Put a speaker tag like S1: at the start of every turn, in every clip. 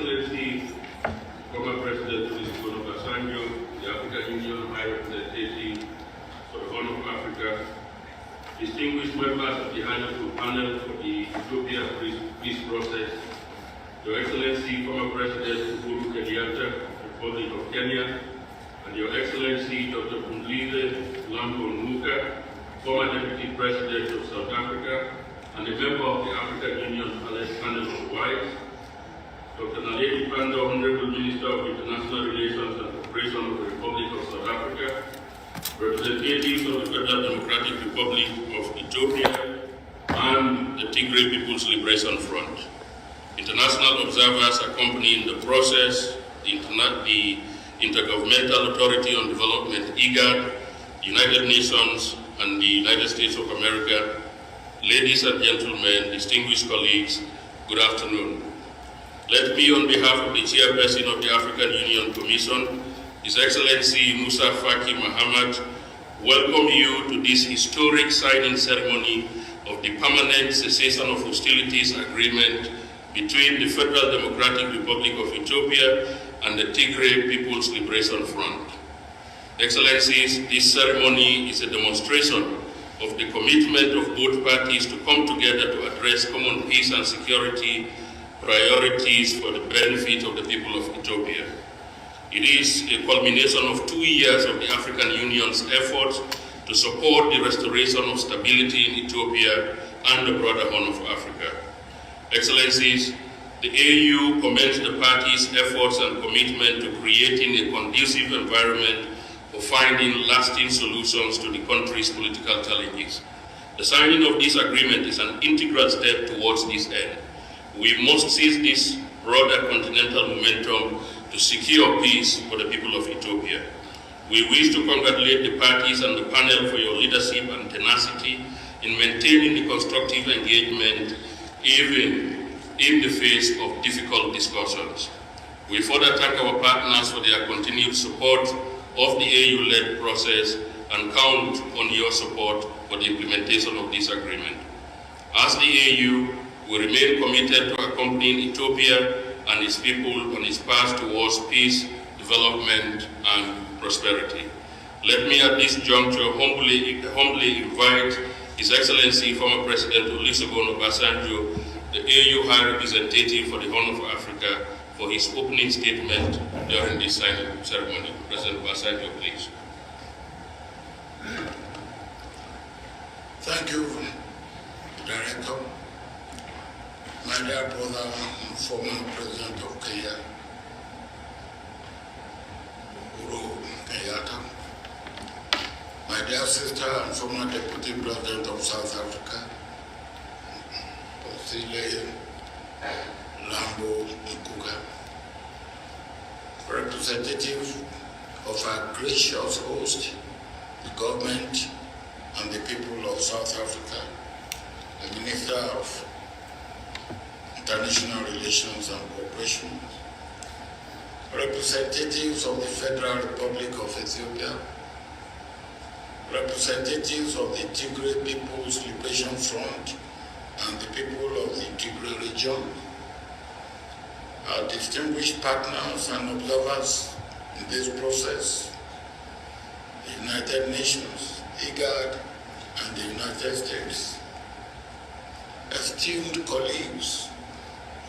S1: Excellency, former President Olusegun Obasanjo, the African Union High Representative for the Horn of Africa, distinguished members of the High Level Panel for the Ethiopia peace process, Your Excellency, former President Uhuru Kenyatta, Republic of Kenya, and Your Excellency Dr. Pumzile Lambo-Nguka, former Deputy President of South Africa, and a member of the African Union Panel of Wives, Dr. Naledi Pandor, Honorable Minister of International Relations and Cooperation of the Republic of South Africa, representatives of the Federal Democratic Republic of Ethiopia, and the Tigray People's Liberation Front. International observers accompanying the process, the Intergovernmental Authority on Development, IGAD, United Nations, and the United States of America. Ladies and gentlemen, distinguished colleagues, good afternoon. Let me, on behalf of the Chairperson of the African Union Commission, His Excellency Musa Faki Mahamat, welcome you to this historic signing ceremony of the Permanent Cessation of Hostilities Agreement between the Federal Democratic Republic of Ethiopia and the Tigray People's Liberation Front. Excellencies, this ceremony is a demonstration of the commitment of both parties to come together to address common peace and security priorities for the benefit of the people of Ethiopia. It is a culmination of 2 years of the African Union's efforts to support the restoration of stability in Ethiopia and the broader Horn of Africa. Excellencies, the AU commends the parties' efforts and commitment to creating a conducive environment for finding lasting solutions to the country's political challenges. The signing of this agreement is an integral step towards this end. We must seize this broader continental momentum to secure peace for the people of Ethiopia. We wish to congratulate the parties and the panel for your leadership and tenacity in maintaining the constructive engagement even in the face of difficult discussions. We further thank our partners for their continued support of the AU-led process and count on your support for the implementation of this agreement. As the AU, we remain committed to accompanying Ethiopia and its people on its path towards peace, development, and prosperity. Let me at this juncture humbly invite His Excellency former President Olusegun Obasanjo, the AU High Representative for the Horn of Africa, for his opening statement during this signing ceremony. President Obasanjo, please.
S2: Thank you, Director. My dear brother and former President of Kenya, Uhuru Kenyatta. My dear sister and former Deputy President of South Africa, Pumzile Lambo-Nguka. Representatives of our gracious host, the government and the people of South Africa, the Minister of International Relations and Cooperation, representatives of the Federal Republic of Ethiopia, representatives of the Tigray People's Liberation Front and the people of the Tigray region, our distinguished partners and observers in this process, the United Nations, IGAD, and the United States, esteemed colleagues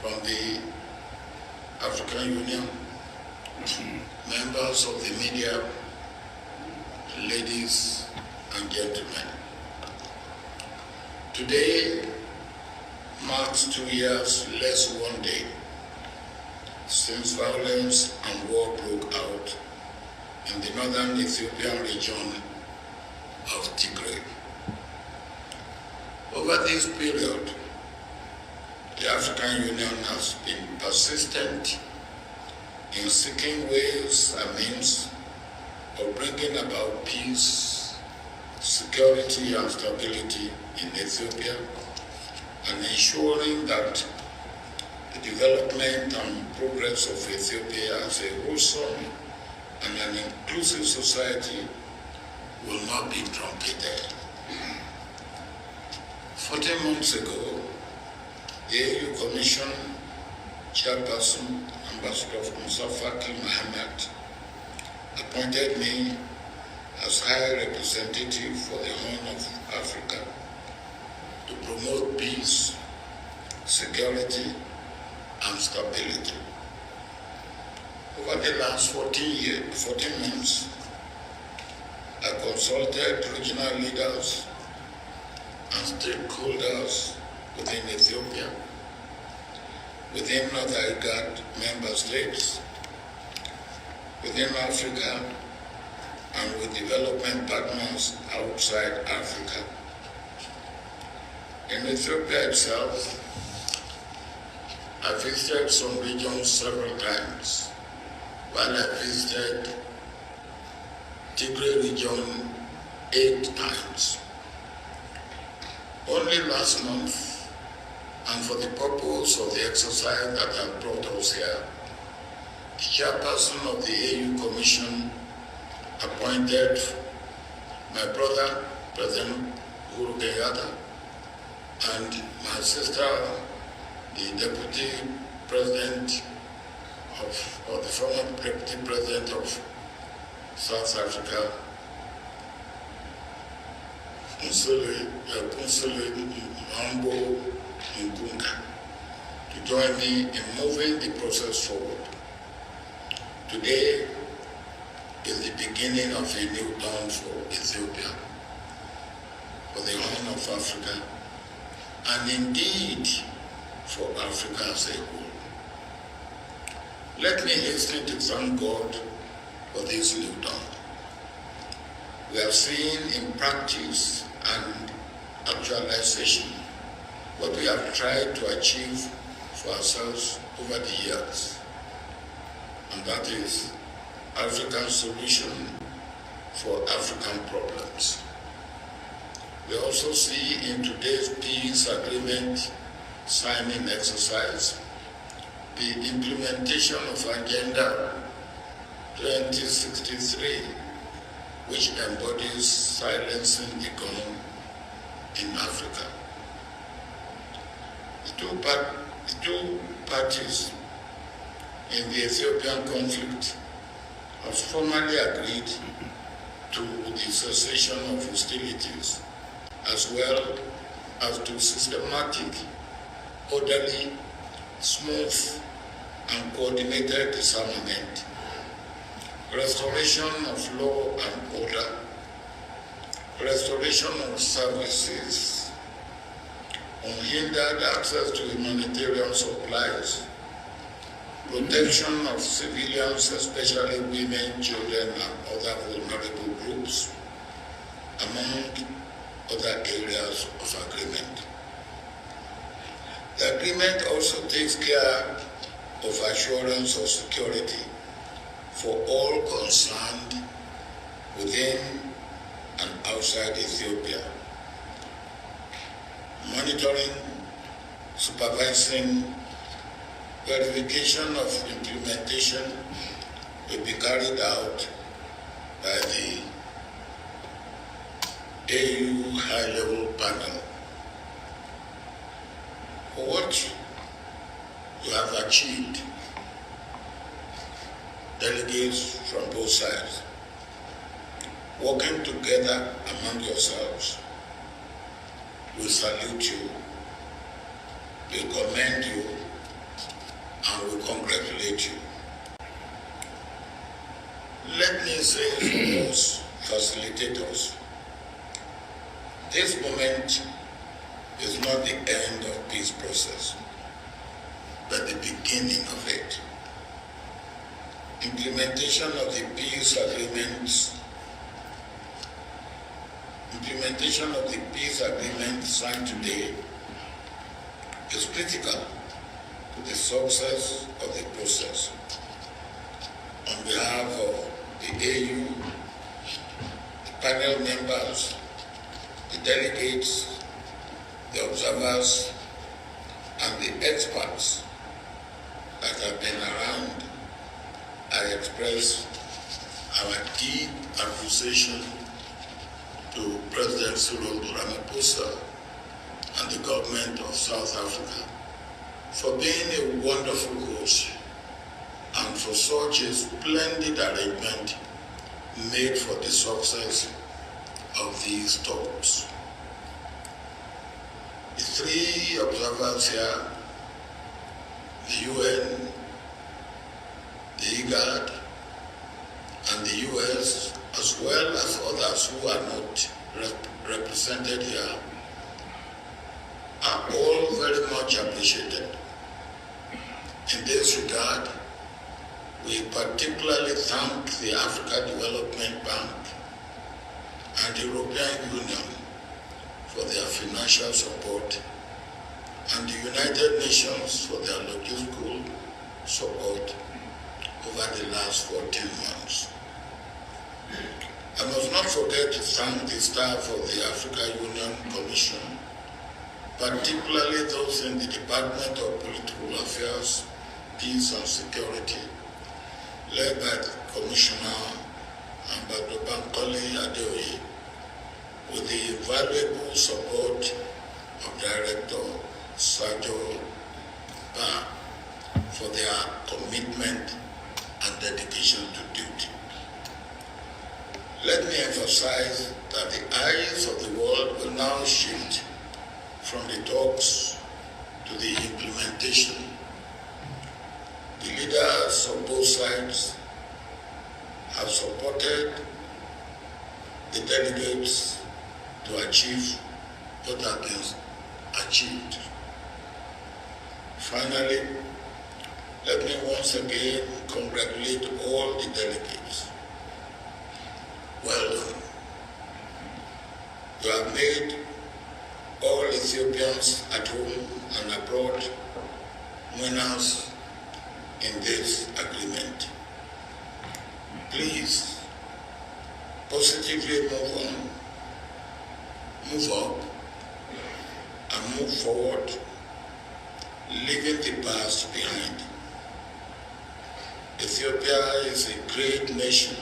S2: from the African Union, members of the media, ladies and gentlemen. Today marks 2 years, less 1 day, since violence and war broke out in the northern Ethiopian region of Tigray. Over this period, the African Union has been persistent in seeking ways and means of bringing about peace, security and stability in Ethiopia and ensuring that the development and progress of Ethiopia as a wholesome and an inclusive society will not be truncated. 14 months ago, the AU Commission Chairperson, Ambassador Musa Faki Mohammed, appointed me as High Representative for the Horn of Africa to promote peace, security, and stability. Over the last 14 months, I consulted regional leaders and stakeholders within Ethiopia, within other IGAD member states, within Africa, and with development partners outside Africa. In Ethiopia itself, I visited some regions several times, while I visited Tigray region 8 times. Only last month, and for the purpose of the exercise that has brought us here, the chairperson of the AU Commission appointed my brother, President Uhuru Kenyatta, and my sister, the Deputy President or the former Deputy President of South Africa, Kunsele Mambo Ngunga, to join me in moving the process forward. Today is the beginning of a new dawn for Ethiopia, for the Horn of Africa, and indeed for Africa as a whole. Let me hasten to thank God for this new dawn. We have seen in practice and actualization what we have tried to achieve for ourselves over the years, and that is African solution for African problems. We also see in today's peace agreement signing exercise the implementation of Agenda 2063, which embodies silencing the gun in Africa. The two parties in the Ethiopian conflict have formally agreed to the cessation of hostilities, as well as to systematic, orderly, smooth, and coordinated disarmament, restoration of law and order, restoration of services, unhindered access to humanitarian supplies, protection of civilians, especially women, children, and other vulnerable groups, among other areas of agreement. The agreement also takes care of assurance of security for all concerned within and outside Ethiopia, monitoring, supervising, verification of implementation will be carried out by the AU high-level panel. For what you have achieved, delegates from both sides, working together among yourselves, we salute you, we commend you, and we congratulate you. Let me say for those facilitators, this moment is not the end of peace process, but the beginning of it. Implementation of the peace agreements, signed today is critical to the success of the process. On behalf of the AU, the panel members, the delegates, the observers, and the experts that have been around, I express our deep appreciation to President Cyril Ramaphosa and the government of South Africa for being a wonderful host and for such a splendid arrangement made for the success of these talks. The three observers here, the UN, the IGAD, and the US, as well as others who are not represented here, are all very much appreciated. In this regard, we particularly thank the Africa Development Bank and the European Union for their financial support and the United Nations for their logistical support over the last 14 months. I must not forget to thank the staff of the Africa Union Commission, particularly those in the Department of Political Affairs, Peace and Security, led by Commissioner Ambassador Bankole Adeoye, with the invaluable support of Director Sajo Ba for their commitment and dedication to duty. Let me emphasize that the eyes of the world will now shift from the talks to the implementation. The leaders of both sides have supported the delegates to achieve what has been achieved. Finally, let me once again congratulate all the delegates. Well done. You have made all Ethiopians at home and abroad winners in this agreement. Please positively move on, move up, and move forward, leaving the past behind. Ethiopia is a great nation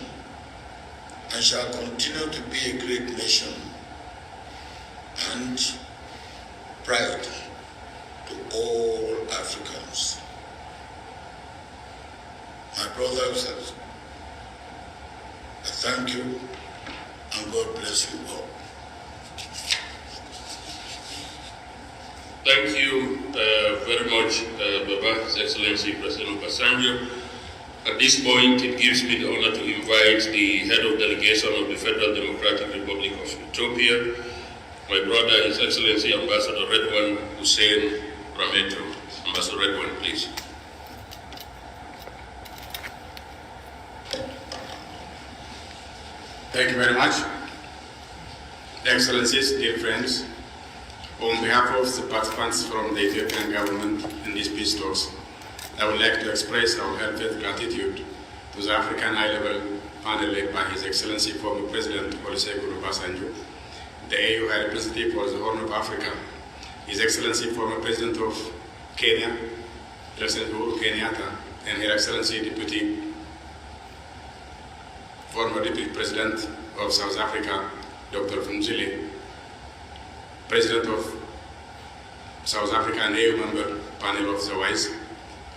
S2: and shall continue to be a great nation and pride to all Africans. My brothers, I thank you and God bless you all.
S1: Thank you very much, Baba, His Excellency President Obasanjo. At this point, it gives me the honor to invite the head of delegation of the Federal Democratic Republic of Ethiopia, my brother, His Excellency Ambassador Redwan Hussein Rameto. Ambassador Redwan, please.
S3: Thank you very much. Excellencies, dear friends, on behalf of the participants from the Ethiopian government in these peace talks, I would like to express our heartfelt gratitude to the African high-level panel led by His Excellency former President Olusegun Obasanjo, the AU High Representative for the Horn of Africa, His Excellency former President of Kenya, President Uhuru Kenyatta, and Her Excellency former Deputy President of South Africa, Dr. Funzile, President of South Africa and AU member panel of the WISE.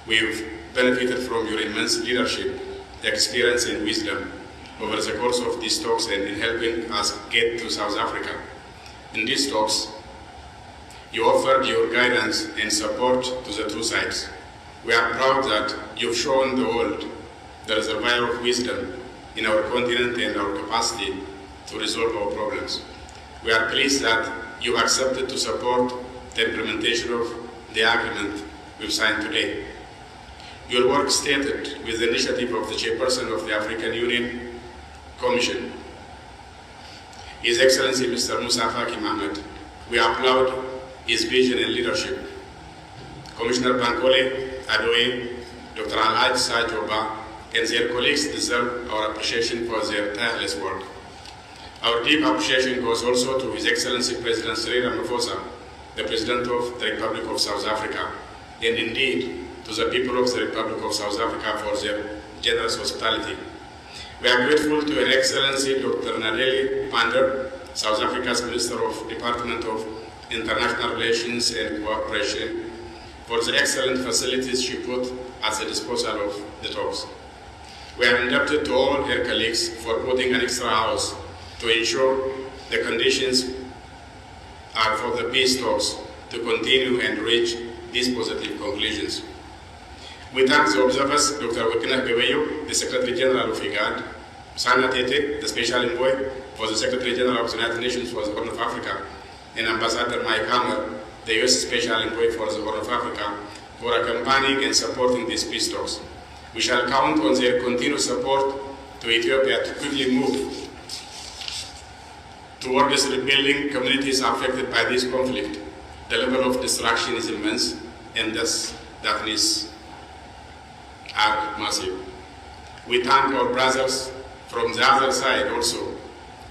S3: We've benefited from your immense leadership, experience and wisdom over the course of these talks and in helping us get to South Africa. In these talks, you offered your guidance and support to the two sides. We are proud that you've shown the world the reservoir of wisdom in our continent and our capacity to resolve our problems. We are pleased that you accepted to support the implementation of the agreement we've signed today. Your work started with the initiative of the chairperson of the African Union Commission, His Excellency Mr. Musa Faki Mohamed. We applaud his vision and leadership. Commissioner Bankole Adeoye, Dr. Alhaji Sajo Ba, and their colleagues deserve our appreciation for their tireless work. Our deep appreciation goes also to His Excellency President Cyril Ramaphosa, the President of the Republic of South Africa, and indeed to the people of the Republic of South Africa for their generous hospitality. We are grateful to Her Excellency Dr. Nadeli Pandor, South Africa's Minister of Department of International Relations and Cooperation, for the excellent facilities she put at the disposal of the talks. We are indebted to all her colleagues for putting an extra hours to ensure the conditions are for the peace talks to continue and reach these positive conclusions. We thank the observers, Dr. Wakina Gebeyo, the Secretary General of IGAD, Sana Tete, the Special Envoy for the Secretary General of the United Nations for the Horn of Africa, and Ambassador Mike Hammer, the U.S. Special Envoy for the Horn of Africa, for accompanying and supporting these peace talks. We shall count on their continued support to Ethiopia to quickly move towards rebuilding communities affected by this conflict. The level of destruction is immense, and thus that needs are massive. We thank our brothers from the other side also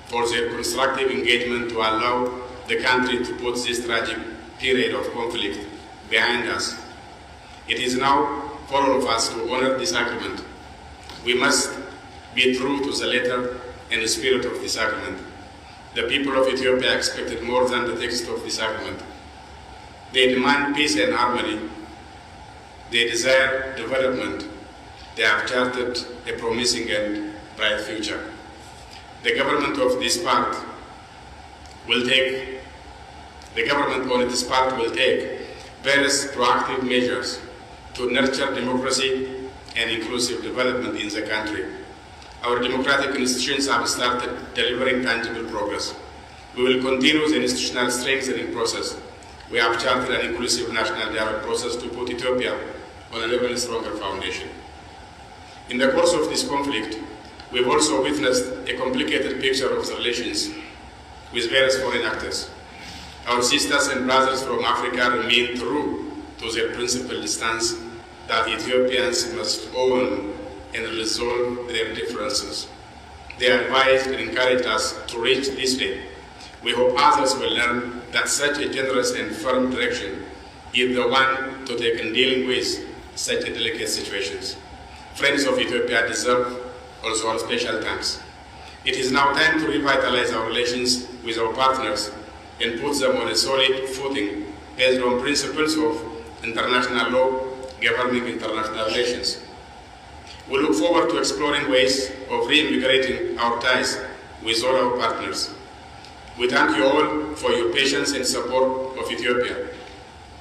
S3: for their constructive engagement to allow the country to put this tragic period of conflict behind us. It is now for all of us to honor this agreement. We must be true to the letter and the spirit of this agreement. The people of Ethiopia expected more than the text of this agreement. They demand peace and harmony. They desire development. They have charted a promising and bright future. The government on its part will take various proactive measures to nurture democracy and inclusive development in the country. Our democratic institutions have started delivering tangible progress. We will continue the institutional strengthening process. We have charted an inclusive national dialogue process to put Ethiopia on an even stronger foundation. In the course of this conflict, we've also witnessed a complicated picture of the relations with various foreign actors. Our sisters and brothers from Africa remain true to their principled stance that Ethiopians must own and resolve their differences. They advised and encouraged us to reach this day. We hope others will learn that such a generous and firm direction is the one to take in dealing with such delicate situations. Friends of Ethiopia deserve also our special thanks. It is now time to revitalize our relations with our partners and put them on a solid footing based on principles of international law governing international relations. We look forward to exploring ways of reinvigorating our ties with all our partners. We thank you all for your patience and support of Ethiopia,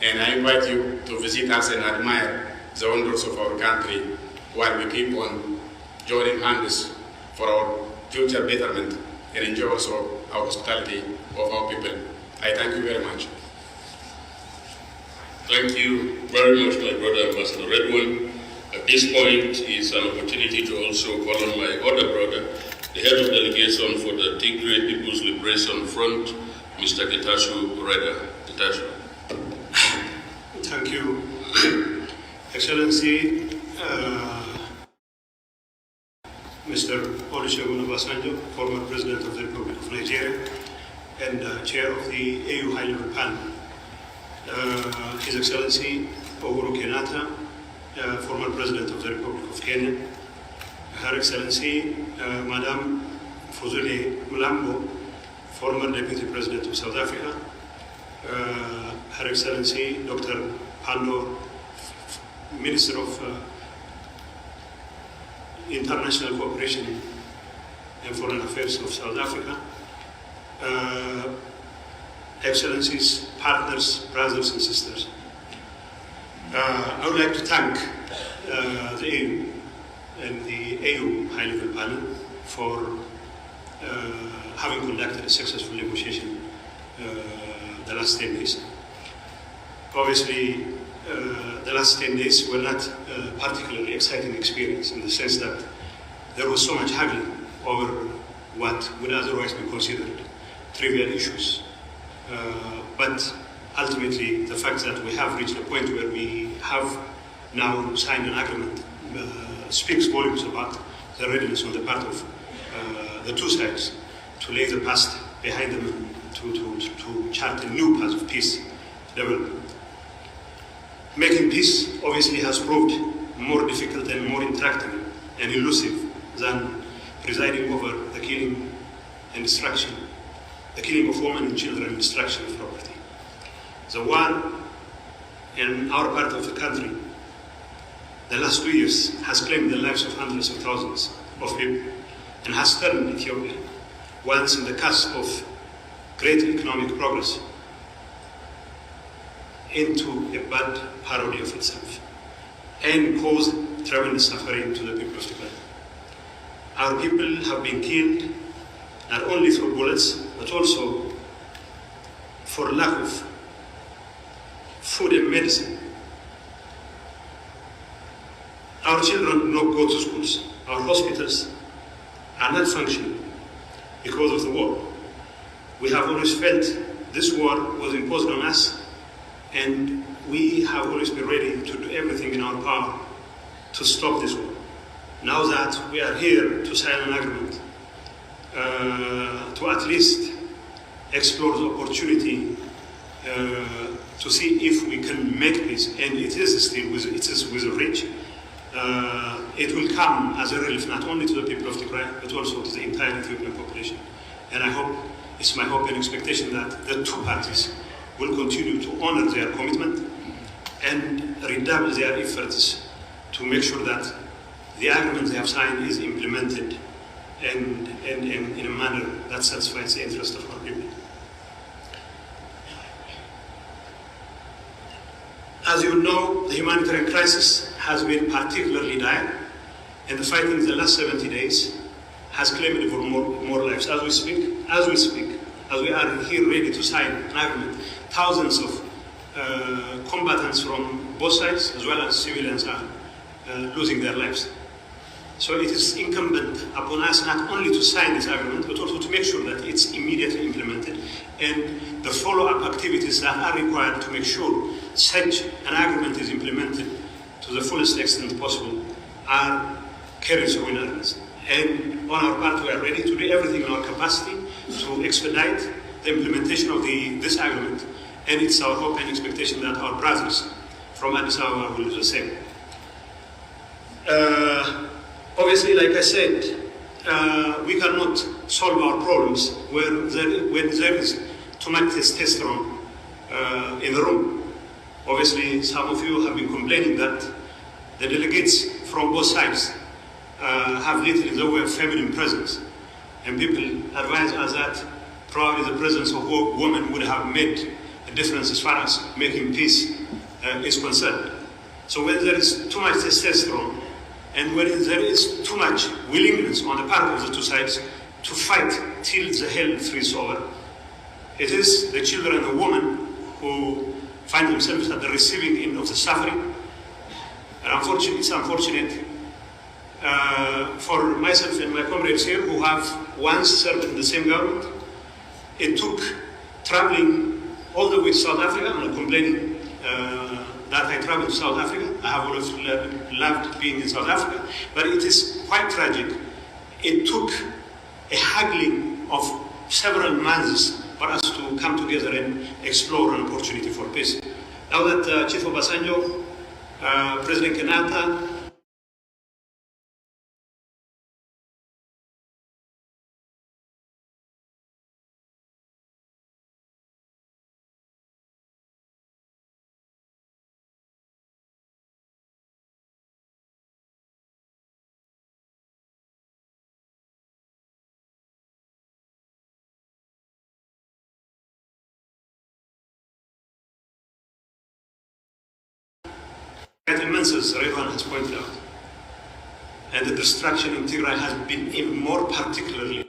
S3: and I invite you to visit us and admire the wonders of our country while we keep on joining hands for our future betterment and enjoy also our hospitality of our people. I thank you very much.
S1: Thank you very much, my brother Ambassador Redwan. At this point is an opportunity to also call on my other brother, the head of delegation for the Tigray People's Liberation Front, Mr. Getashu Reda. Getashu.
S4: Thank you, Excellency, Mr. Olusegun Obasanjo, former President of the Republic of Nigeria and Chair of the AU High-Level Panel. His Excellency Uhuru Kenyatta, former President of the Republic of Kenya, Her Excellency Madam Fuzile Mlambo, former Deputy President of South Africa, Her Excellency Dr. Pandor, Minister of International Cooperation and Foreign Affairs of South Africa, Excellencies, partners, brothers and sisters. I would like to thank the AU and the AU High-Level Panel for having conducted a successful negotiation the last 10 days. Obviously, the last 10 days were not a particularly exciting experience in the sense that there was so much haggling over what would otherwise be considered trivial issues. But ultimately, the fact that we have reached a point where we have now signed an agreement speaks volumes about the readiness on the part of the two sides to lay the past behind them to chart a new path of peace development. Making peace obviously has proved more difficult and more intractable and elusive than presiding over the killing and destruction, the killing of women and children and destruction of property. The war in our part of the country, the last 2 years, has claimed the lives of hundreds of thousands of people and has turned Ethiopia, once in the cusp of great economic progress, into a bad parody of itself and caused tremendous suffering to the people of Tigray. Our people have been killed not only through bullets, but also for lack of food and medicine. Our children do not go to schools. Our hospitals are not functioning because of the war. We have always felt this war was imposed on us, and we have always been ready to do everything in our power to stop this war. Now that we are here to sign an agreement, to at least explore the opportunity to see if we can make peace, and it is within reach. It will come as a relief not only to the people of Tigray, but also to the entire Ethiopian population. And I hope, it's my hope and expectation that the two parties will continue to honor their commitment and redouble their efforts to make sure that the agreement they have signed is implemented and in a manner that satisfies the interest of our people. As you know, the humanitarian crisis has been particularly dire, and the fighting in the last 70 days has claimed for more lives. As we speak, as we are here ready to sign an agreement, thousands of combatants from both sides, as well as civilians, are losing their lives. So it is incumbent upon us not only to sign this agreement, but also to make sure that it's immediately implemented, and the follow-up activities that are required to make sure such an agreement is implemented to the fullest extent possible are carried through in earnest. And on our part, we are ready to do everything in our capacity to expedite the implementation of this agreement, and it's our hope and expectation that our brothers from Addis Ababa will do the same. Obviously, like I said, we cannot solve our problems when there is too much testosterone in the room. Obviously, some of you have been complaining that the delegates from both sides have little in the way of feminine presence. And people advise us that probably the presence of women would have made a difference as far as making peace is concerned. So when there is too much testosterone, and when there is too much willingness on the part of the two sides to fight till the hell freezes over, it is the children and the women who find themselves at the receiving end of the suffering. And unfortunately, it's unfortunate for myself and my comrades here who have once served in the same government. It took traveling all the way to South Africa. I'm not complaining that I traveled to South Africa. I have always loved being in South Africa, but it is quite tragic. It took a haggling of several months for us to come together and explore an opportunity for peace. Now that Chief Obasanjo, President Kenyatta, as Revan has pointed out, and the destruction in Tigray has been even more particularly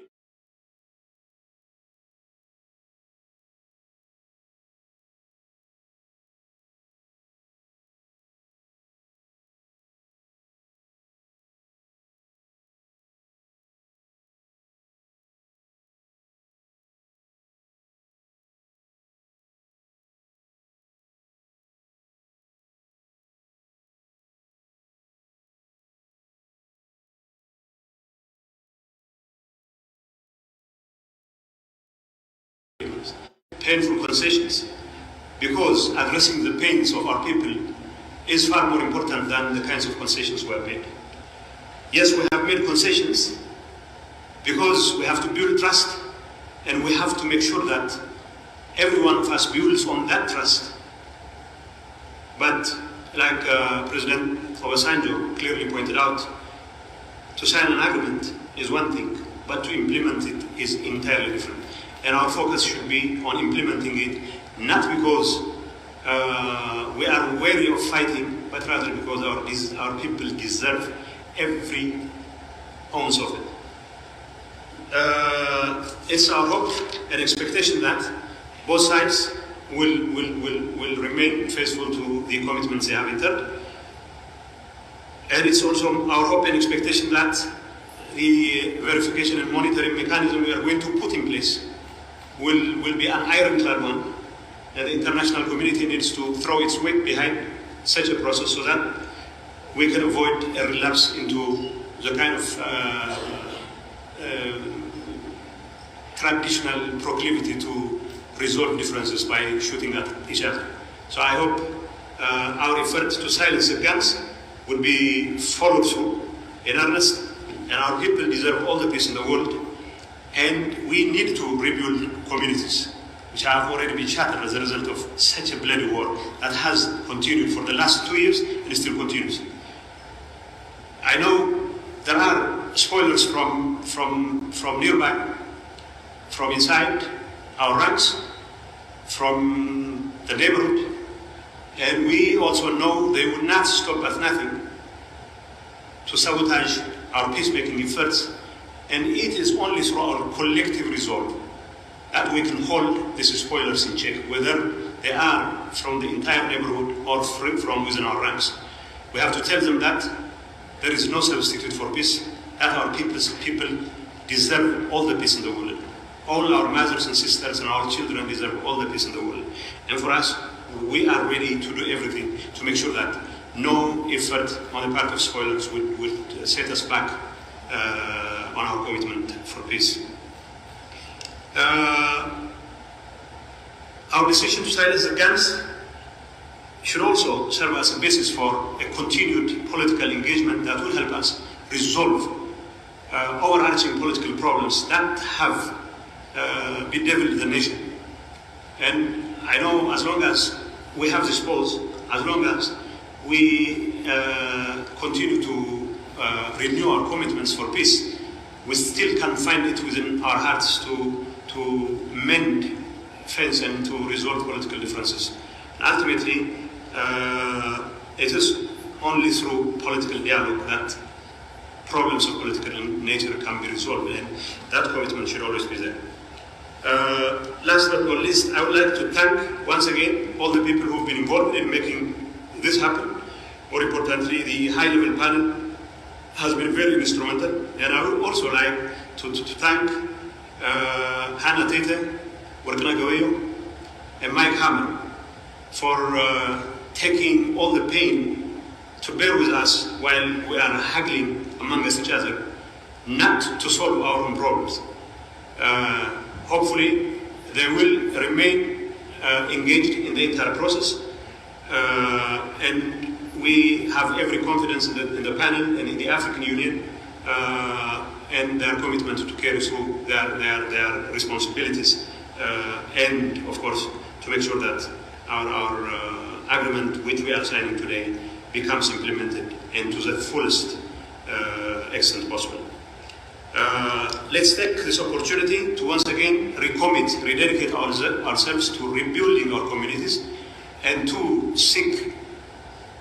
S4: painful concessions, because addressing the pains of our people is far more important than the kinds of concessions we have made. Yes, we have made concessions because we have to build trust, and we have to make sure that every one of us builds on that trust But like President Obasanjo clearly pointed out, to sign an agreement is one thing, but to implement it is entirely different. And our focus should be on implementing it, not because we are wary of fighting, but rather because our people deserve every ounce of it. It's our hope and expectation that both sides will remain faithful to the commitments they have entered. And it's also our hope and expectation that the verification and monitoring mechanism we are going to put in place will be an ironclad one, and the international community needs to throw its weight behind such a process so that we can avoid a relapse into the kind of traditional proclivity to resolve differences by shooting at each other. So I hope our effort to silence the guns will be followed through in earnest, and our people deserve all the peace in the world, and we need to rebuild communities which have already been shattered as a result of such a bloody war that has continued for the last 2 years and still continues. I know there are spoilers from nearby, from inside our ranks, from the neighborhood, and we also know they will not stop at nothing to sabotage our peacemaking efforts, and it is only through our collective resolve that we can hold these spoilers in check, whether they are from the entire neighborhood or from within our ranks. We have to tell them that there is no substitute for peace, that our people deserve all the peace in the world. All our mothers and sisters and our children deserve all the peace in the world. And for us, we are ready to do everything to make sure that no effort on the part of spoilers would set us back on our commitment for peace. Our decision to silence the guns should also serve as a basis for a continued political engagement that will help us resolve overarching political problems that have bedeviled the nation. And I know as long as we have this pause, as long as we continue to renew our commitments for peace, we still can find it within our hearts to mend fence and to resolve political differences. Ultimately, it is only through political dialogue that problems of political nature can be resolved, and that commitment should always be there. Last but not least, I would like to thank once again all the people who have been involved in making this happen. More importantly, the high-level panel has been very instrumental, and I would also like to thank Hannah Tete, Workna Gawayo, and Mike Hammer for taking all the pain to bear with us while we are haggling amongst each other, not to solve our own problems. Hopefully, they will remain engaged in the entire process, and we have every confidence in the panel and in the African Union and their commitment to carry through their responsibilities, and of course to make sure that our agreement which we are signing today becomes implemented and to the fullest extent possible. Let's take this opportunity to once again rededicate ourselves to rebuilding our communities and to seek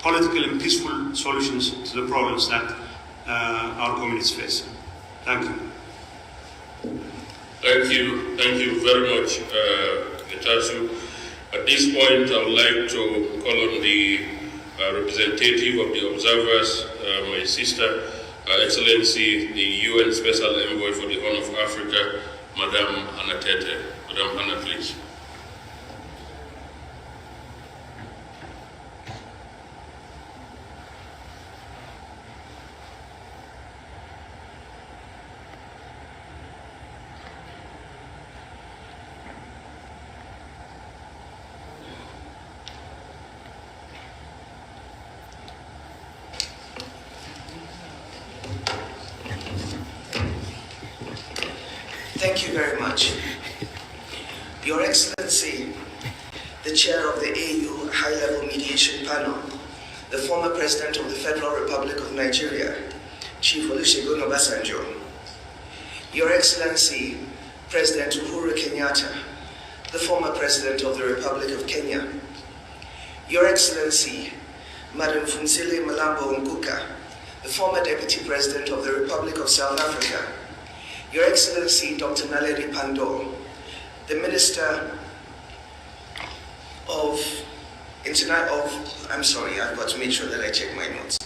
S4: political and peaceful solutions to the problems that our communities face. Thank you.
S1: Thank you very much, Getachew. At this point, I would like to call on the representative of the observers, my sister, Her Excellency, the UN Special Envoy for the Horn of Africa, Madame Hannah Tete. Madame Hannah, please.
S5: Thank you very much. Your Excellency, the Chair of the AU, High-Level Mediation Panel, the former President of the Federal Republic of Nigeria, Chief Olusegun Obasanjo, Your Excellency, President Uhuru Kenyatta, the former President of the Republic of Kenya, Your Excellency, Madam Phumzile Mlambo Nguka, the former Deputy President of the Republic of South Africa, Your Excellency, Dr. Naledi Pandor, the Minister of I'm sorry, I've got to make sure that I check my notes.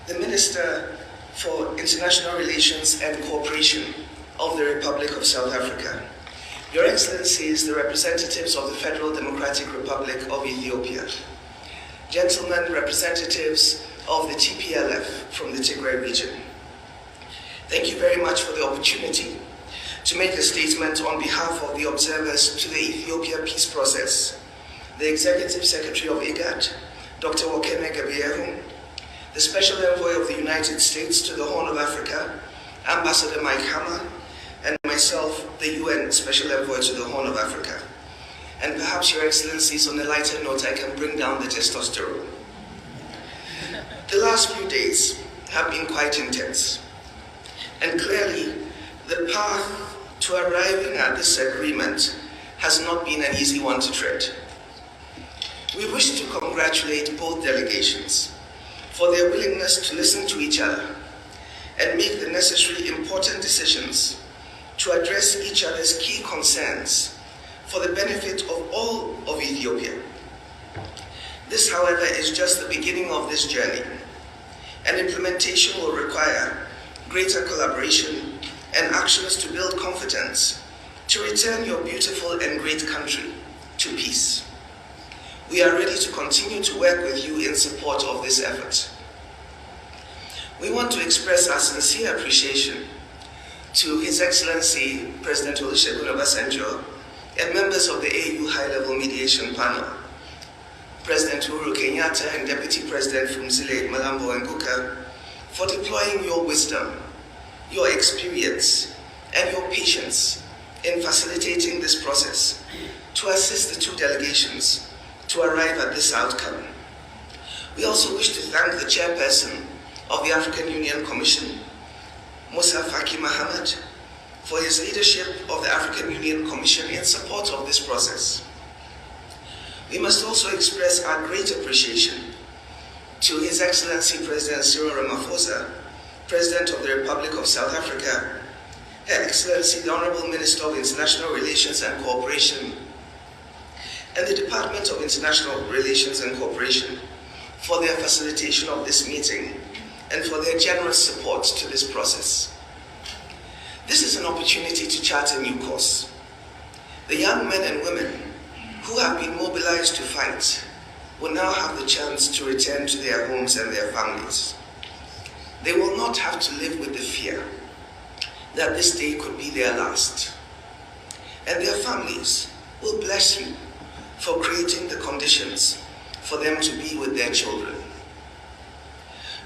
S5: The Minister for International Relations and Cooperation of the Republic of South Africa, Your Excellencies, the representatives of the Federal Democratic Republic of Ethiopia, gentlemen representatives of the TPLF from the Tigray region, thank you very much for the opportunity to make a statement on behalf of the observers to the Ethiopia peace process, the Executive Secretary of IGAD, Dr. Wakene Gabriel, the Special Envoy of the United States to the Horn of Africa, Ambassador Mike Hammer, and myself, the UN Special Envoy to the Horn of Africa. And perhaps, Your Excellencies, on a lighter note, I can bring down the testosterone. The last few days have been quite intense, and clearly the path to arriving at this agreement has not been an easy one to tread. We wish to congratulate both delegations for their willingness to listen to each other and make the necessary important decisions to address each other's key concerns for the benefit of all of Ethiopia. This, however, is just the beginning of this journey, and implementation will require greater collaboration and actions to build confidence to return your beautiful and great country to peace. We are ready to continue to work with you in support of this effort. We want to express our sincere appreciation to His Excellency President Olusegun Obasanjo and members of the AU High-Level Mediation Panel, President Uhuru Kenyatta and Deputy President Phumzile Mlambo Nguka, for deploying your wisdom, your experience, and your patience in facilitating this process to assist the two delegations to arrive at this outcome. We also wish to thank the chairperson of the African Union Commission, Musa Faki Mohammed, for his leadership of the African Union Commission in support of this process. We must also express our great appreciation to His Excellency President Cyril Ramaphosa, President of the Republic of South Africa, Her Excellency the Honorable Minister of International Relations and Cooperation, and the Department of International Relations and Cooperation for their facilitation of this meeting and for their generous support to this process. This is an opportunity to chart a new course. The young men and women who have been mobilized to fight will now have the chance to return to their homes and their families. They will not have to live with the fear that this day could be their last. And their families will bless you for creating the conditions for them to be with their children.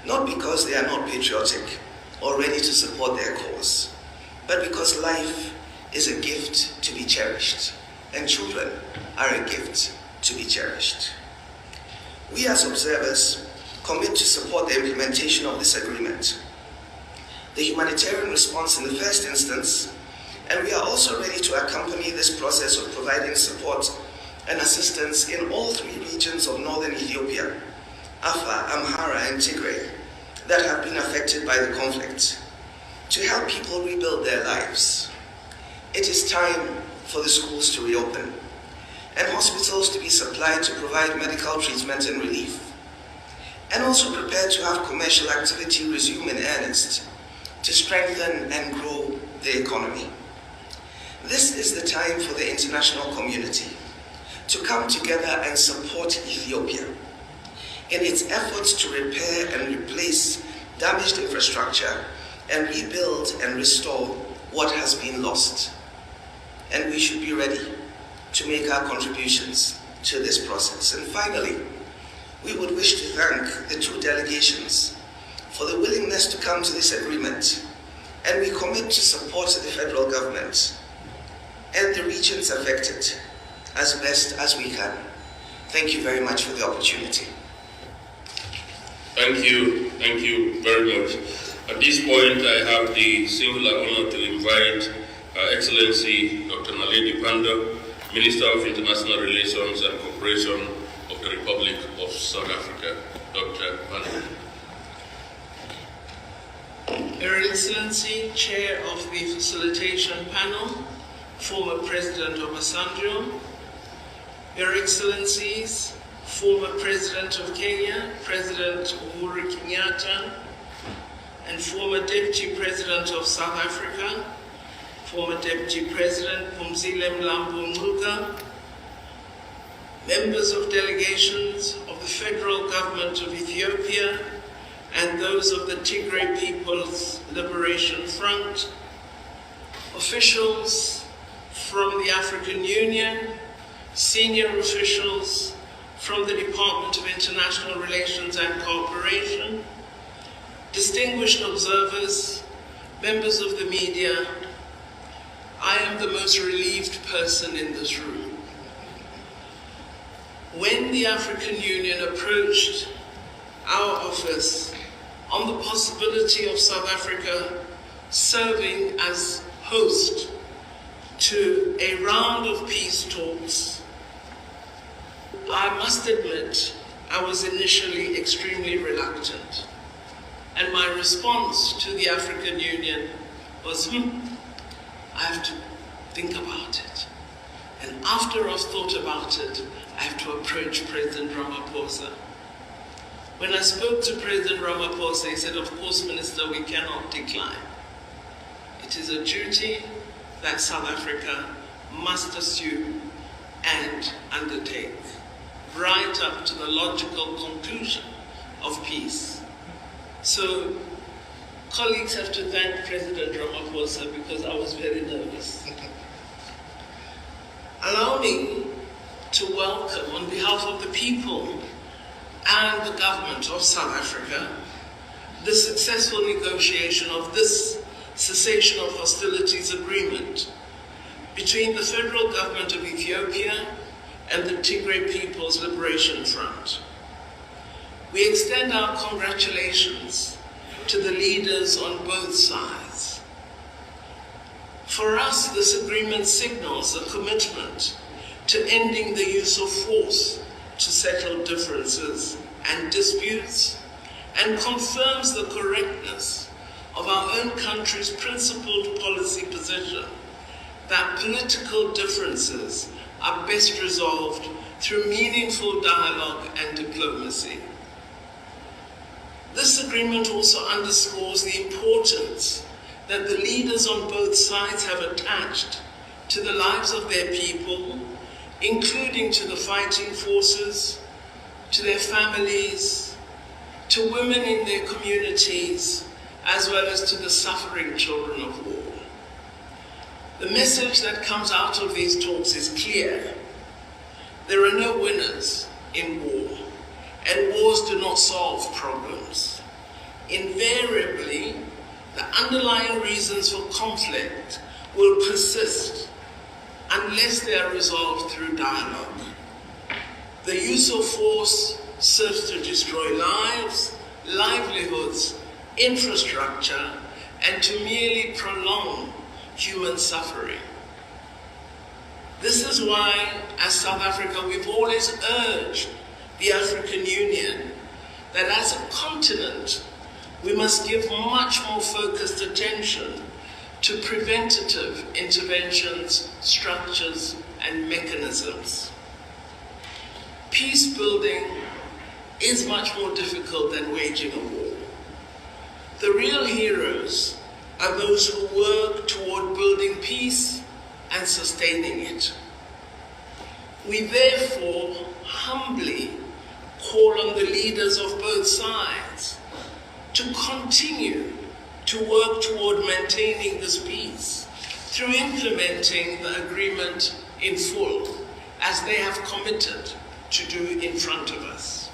S5: Not because they are not patriotic or ready to support their cause, but because life is a gift to be cherished, and children are a gift to be cherished. We as observers commit to support the implementation of this agreement, the humanitarian response in the first instance, and we are also ready to accompany this process of providing support and assistance in all three regions of northern Ethiopia, Afar, Amhara, and Tigray, that have been affected by the conflict, to help people rebuild their lives. It is time for the schools to reopen and hospitals to be supplied to provide medical treatment and relief, and also prepare to have commercial activity resume in earnest to strengthen and grow the economy. This is the time for the international community to come together and support Ethiopia in its efforts to repair and replace damaged infrastructure and rebuild and restore what has been lost. And we should be ready to make our contributions to this process. And finally, we would wish to thank the two delegations for the willingness to come to this agreement, and we commit to support the federal government and the regions affected as best as we can Thank you very much for the opportunity.
S1: Thank you very much. At this point, I have the singular honor to invite Her Excellency Dr. Naledi Pandor, Minister of International Relations and Cooperation of the Republic of South Africa. Dr. Pandor.
S6: Your Excellency, Chair of the Facilitation Panel, former President Obasanjo, Your Excellencies, former President of Kenya, President Uhuru Kenyatta, and former Deputy President of South Africa, former Deputy President Phumzile Mlambo Ngcuka, members of delegations of the Federal Government of Ethiopia, and those of the Tigray People's Liberation Front, officials from the African Union, senior officials from the Department of International Relations and Cooperation, distinguished observers, members of the media, I am the most relieved person in this room. When the African Union approached our office on the possibility of South Africa serving as host to a round of peace talks, I must admit I was initially extremely reluctant. And my response to the African Union was, I have to think about it. And after I've thought about it, I have to approach President Ramaphosa. When I spoke to President Ramaphosa, he said, of course, Minister, we cannot decline. It is a duty that South Africa must assume and undertake, right up to the logical conclusion of peace. So, colleagues have to thank President Ramaphosa because I was very nervous. Allow me to welcome, on behalf of the people and the government of South Africa, the successful negotiation of this cessation of hostilities agreement between the federal government of Ethiopia and the Tigray People's Liberation Front. We extend our congratulations to the leaders on both sides. For us, this agreement signals a commitment to ending the use of force to settle differences and disputes, and confirms the correctness of our own country's principled policy position that political differences are best resolved through meaningful dialogue and diplomacy. This agreement also underscores the importance that the leaders on both sides have attached to the lives of their people, including to the fighting forces, to their families, to women in their communities, as well as to the suffering children of war. The message that comes out of these talks is clear. There are no winners in war, and wars do not solve problems. Invariably, the underlying reasons for conflict will persist unless they are resolved through dialogue. The use of force serves to destroy lives, livelihoods, infrastructure, and to merely prolong human suffering. This is why, as South Africa, we've always urged the African Union that as a continent, we must give much more focused attention to preventative interventions, structures, and mechanisms. Peace building is much more difficult than waging a war. The real heroes are those who work toward building peace and sustaining it. We therefore humbly call on the leaders of both sides to continue to work toward maintaining this peace through implementing the agreement in full, as they have committed to do in front of us.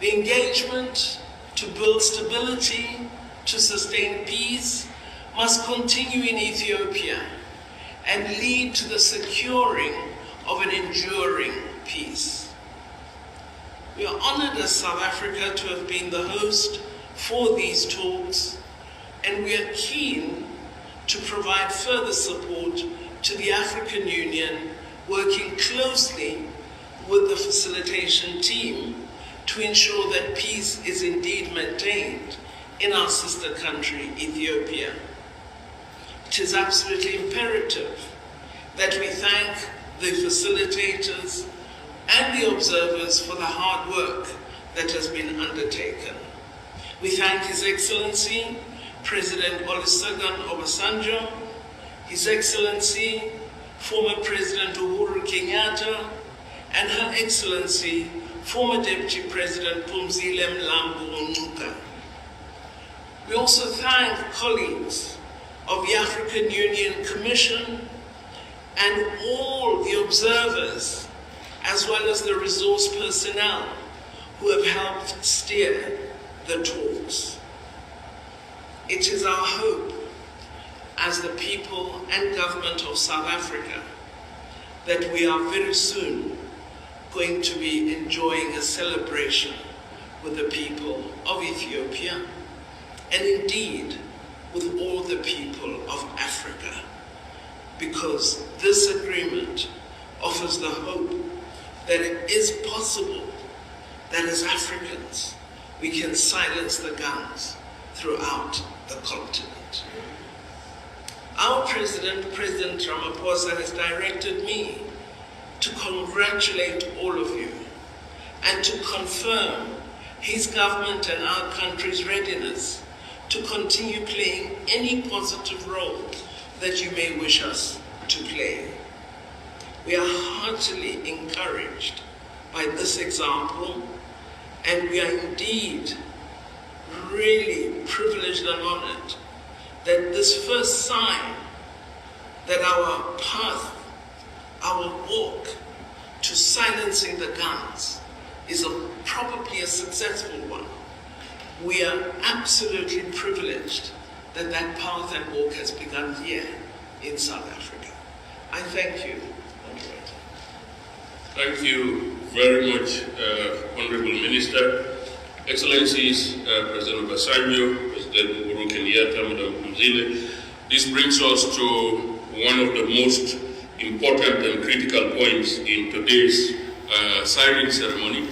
S6: The engagement to build stability, to sustain peace, must continue in Ethiopia and lead to the securing of an enduring peace. We are honored as South Africa to have been the host for these talks, and we are keen to provide further support to the African Union, working closely with the facilitation team to ensure that peace is indeed maintained in our sister country, Ethiopia. It is absolutely imperative that we thank the facilitators and the observers for the hard work that has been undertaken. We thank His Excellency, President Olusegun Obasanjo, His Excellency, former President Uhuru Kenyatta, and Her Excellency, former Deputy President Phumzile Mlambo Ngcuka. We also thank colleagues of the African Union Commission and all the observers, as well as the resource personnel who have helped steer the talks. It is our hope as the people and government of South Africa that we are very soon going to be enjoying a celebration with the people of Ethiopia, and indeed with all the people of Africa, because this agreement offers the hope that it is possible that as Africans we can silence the guns throughout the continent. Our President, President Ramaphosa, has directed me to congratulate all of you and to confirm his government and our country's readiness to continue playing any positive role that you may wish us to play. We are heartily encouraged by this example, and we are indeed really privileged and honored that this first sign that our path, our walk to silencing the guns is probably a successful one. We are absolutely privileged that that path and walk has begun here in South Africa. I thank you.
S1: Thank you very much, Honorable Minister. Excellencies, President Obasanjo, President Uhuru Kenyatta, Madam Phumzile, this brings us to one of the most important and critical points in today's signing ceremony.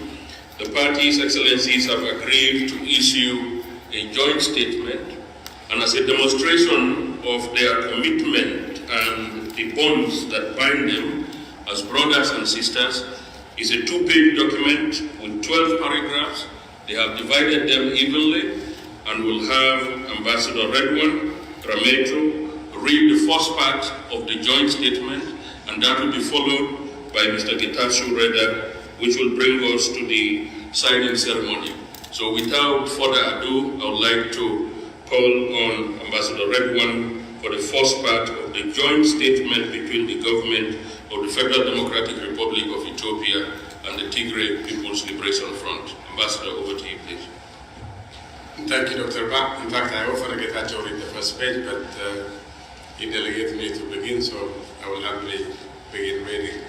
S1: The parties' excellencies have agreed to issue a joint statement, and as a demonstration of their commitment and the bonds that bind them as brothers and sisters, is a 2-page document with 12 paragraphs. They have divided them evenly and will have Ambassador Redwan Rameto read the first part of the joint statement, and that will be followed by Mr. Getachew Reda, which will bring us to the signing ceremony. So without further ado, I would like to call on Ambassador Redwan for the first part of the joint statement between the government of the Federal Democratic Republic of Ethiopia and the Tigray People's Liberation Front. Ambassador, over to you, please.
S3: Thank you, Dr. Ba. In fact, I offered Getachew read the first page, but he delegated me to begin, so I will happily begin reading.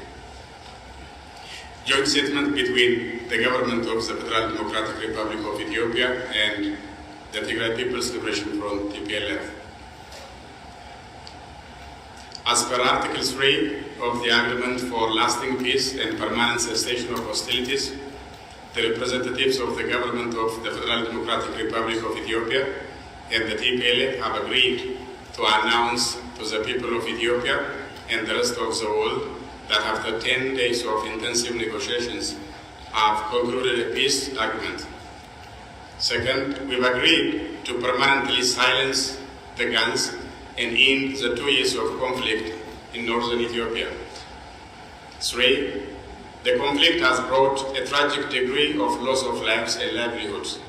S3: Joint statement between the government of the Federal Democratic Republic of Ethiopia and the Tigray People's Liberation Front, TPLF. As per Article 3 of the Agreement for Lasting Peace and Permanent Cessation of Hostilities, the representatives of the government of the Federal Democratic Republic of Ethiopia and the TPLF have agreed to announce to the people of Ethiopia and the rest of the world that after 10 days of intensive negotiations have concluded a peace agreement. Second, we've agreed to permanently silence the guns and end the 2 years of conflict in northern Ethiopia. 3, the conflict has brought a tragic degree of loss of lives and livelihoods,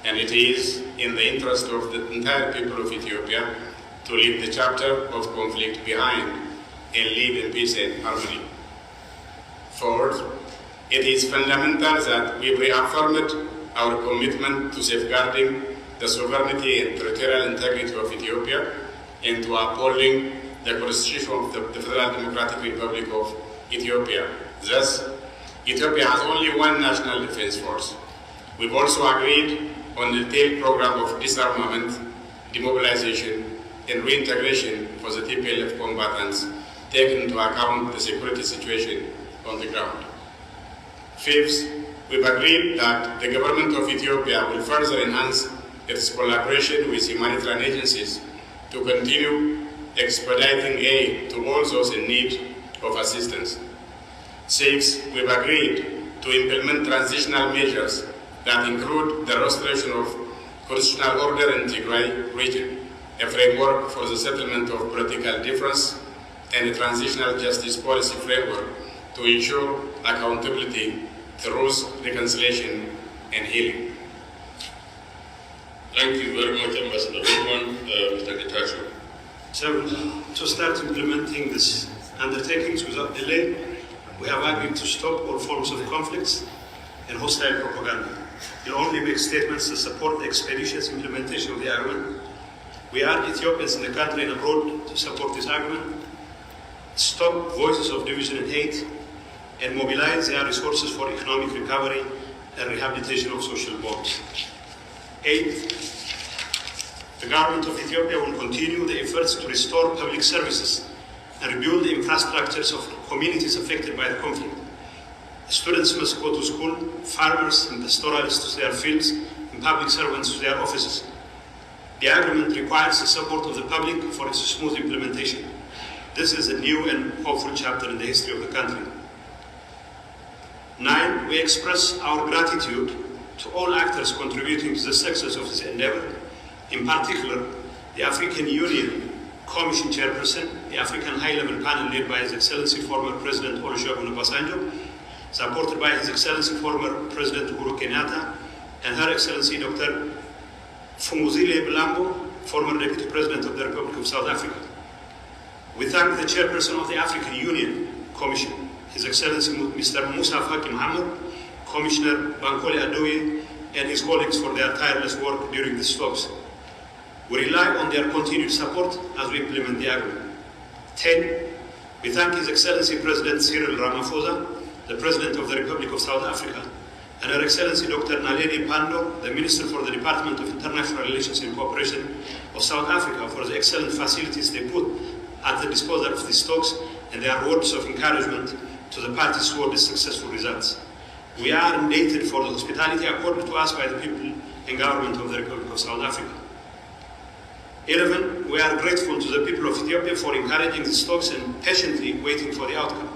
S3: and it is in the interest of the entire people of Ethiopia to leave the chapter of conflict behind and live in peace and harmony. Fourth, it is fundamental that we reaffirmed our commitment to safeguarding the sovereignty and territorial integrity of Ethiopia and to upholding the Constitution of the Federal Democratic Republic of Ethiopia. Thus, Ethiopia has only one national defense force. We've also agreed on the detailed program of disarmament, demobilization, and reintegration for the TPLF combatants, taking into account the security situation on the ground. Fifth, we've agreed that the government of Ethiopia will further enhance its collaboration with humanitarian agencies to continue expediting aid to all those in need of assistance. Sixth, we've agreed to implement transitional measures that include the restoration of constitutional order in Tigray region, a framework for the settlement of political difference, and a transitional justice policy framework to ensure accountability, truth, reconciliation, and healing.
S1: Thank you very much, Ambassador Redwan. Mr. Getachew.
S4: So, to start implementing these undertakings without delay, we have agreed to stop all forms of conflicts and hostile propaganda. We'll only make statements to support the expeditious implementation of the agreement. We urge Ethiopians in the country and abroad to support this agreement, stop voices of division and hate, and mobilize their resources for economic recovery and rehabilitation of social bonds. 8. The government of Ethiopia will continue the efforts to restore public services and rebuild the infrastructures of communities affected by the conflict. Students must go to school, farmers and pastoralists to their fields, and public servants to their offices. The agreement requires the support of the public for its smooth implementation. This is a new and hopeful chapter in the history of the country. 9. We express our gratitude to all actors contributing to the success of this endeavor, in particular, the African Union Commission Chairperson, the African High-Level Panel led by His Excellency former President Olusegun Obasanjo, supported by His Excellency former President Uhuru Kenyatta, and Her Excellency Dr. Fumuzile Mlambo, former Deputy President of the Republic of South Africa. We thank the Chairperson of the African Union Commission, His Excellency Mr. Musa Faki Mohammed, Commissioner Bankole Adoye, and his colleagues for their tireless work during these talks. We rely on their continued support as we implement the agreement. 10. We thank His Excellency President Cyril Ramaphosa, the President of the Republic of South Africa, and Her Excellency Dr. Naledi Pandor, the Minister for the Department of International Relations and Cooperation of South Africa, for the excellent facilities they put at the disposal of these talks and their words of encouragement to the parties toward the successful results. We are indebted for the hospitality accorded to us by the people and government of the Republic of South Africa. 11. We are grateful to the people of Ethiopia for encouraging these talks and patiently waiting for the outcome.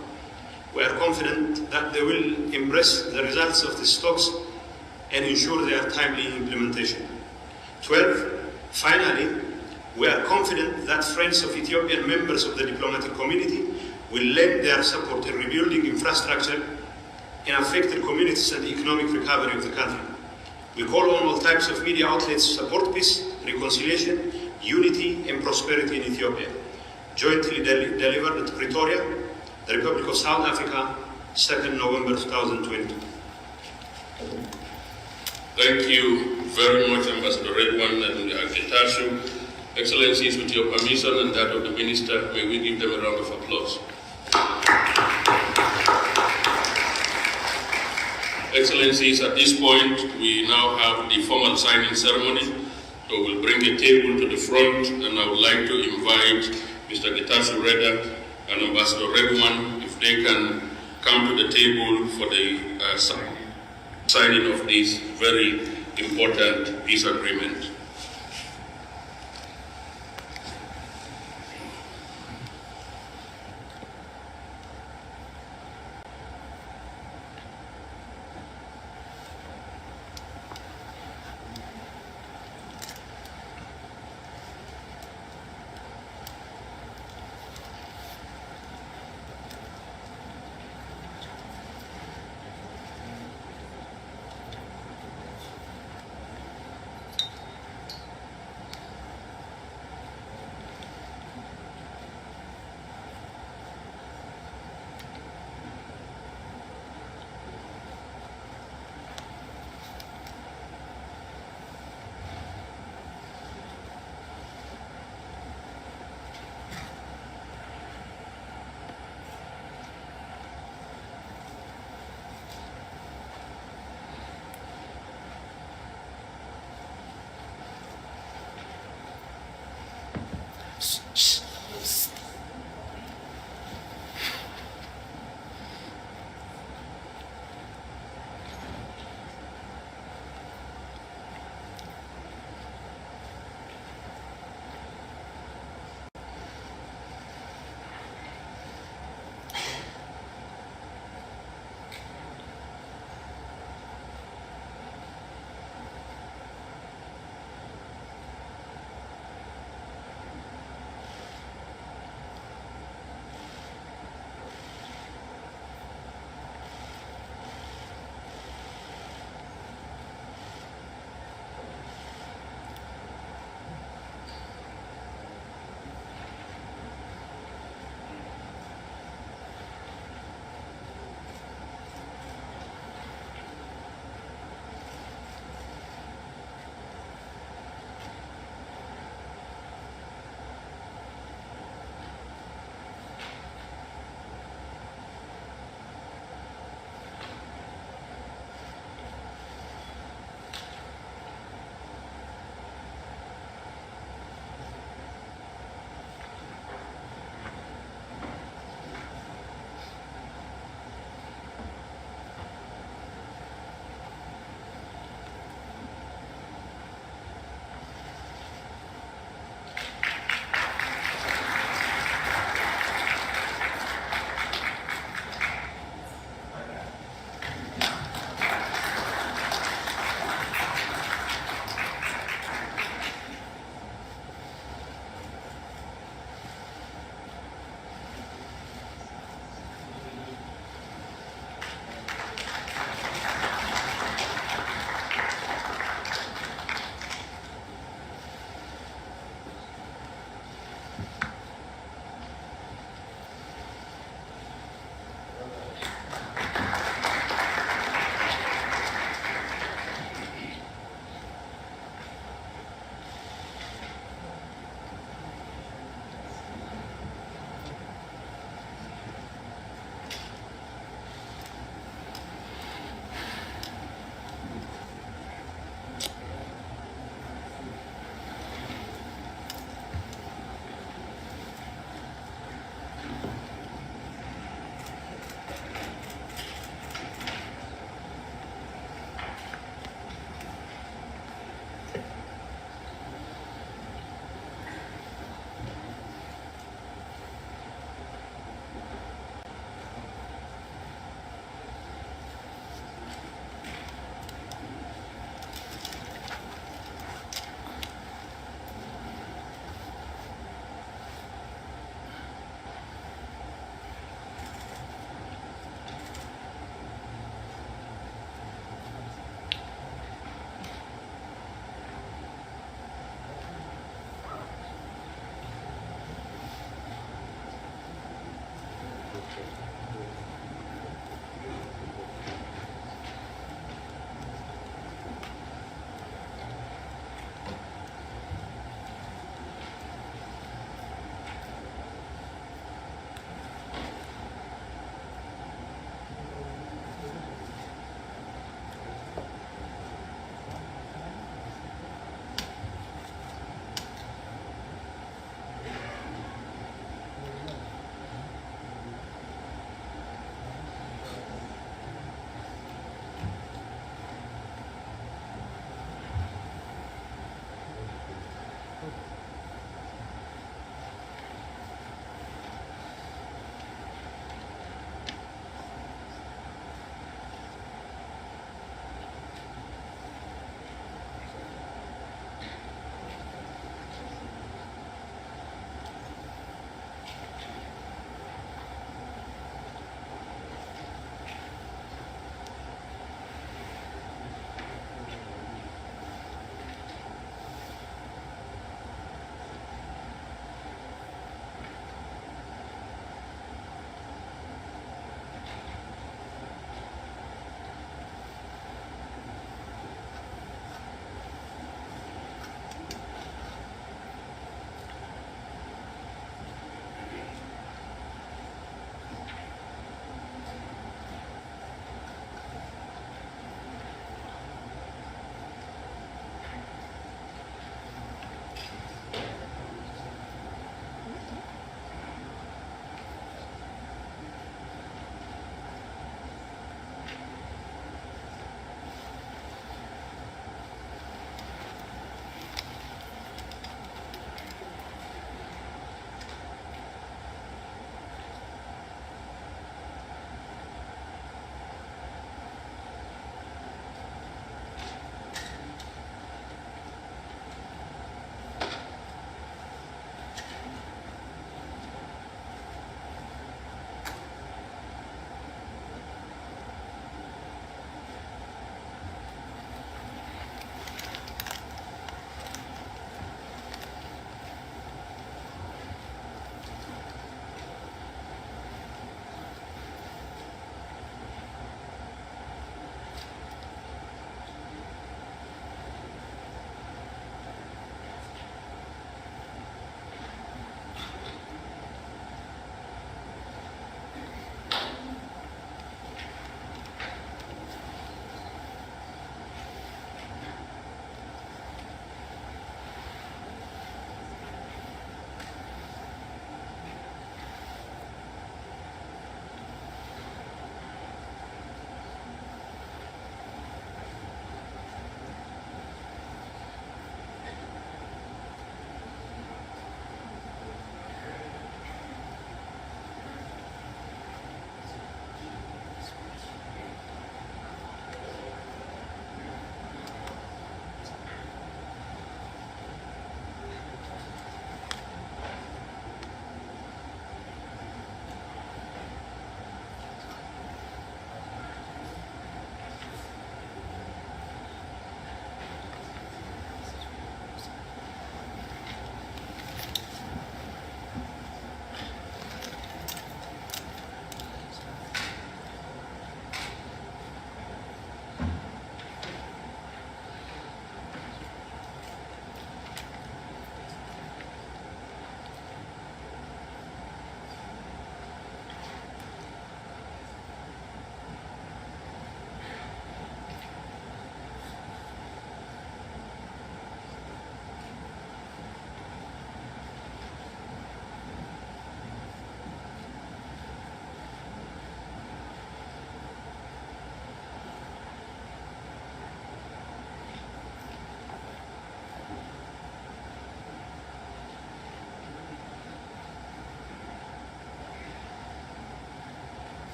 S4: We are confident that they will embrace the results of these talks and ensure their timely implementation. 12. Finally, we are confident that friends of Ethiopian members of the diplomatic community will lend their support in rebuilding infrastructure in affected communities and the economic recovery of the country. We call on all types of media outlets to support peace, reconciliation, unity and prosperity in Ethiopia. Jointly delivered at Pretoria, the Republic of South Africa, 2nd November 2022.
S1: Thank you very much, Ambassador Redwan and Getachew. Excellencies, with your permission and that of the Minister, may we give them a round of applause. Excellencies, at this point, we now have the formal signing ceremony. So we'll bring a table to the front, and I would like to invite Mr. Getachew Reda and Ambassador Redwan, if they can come to the table for the signing of this very important peace agreement.
S7: Shh.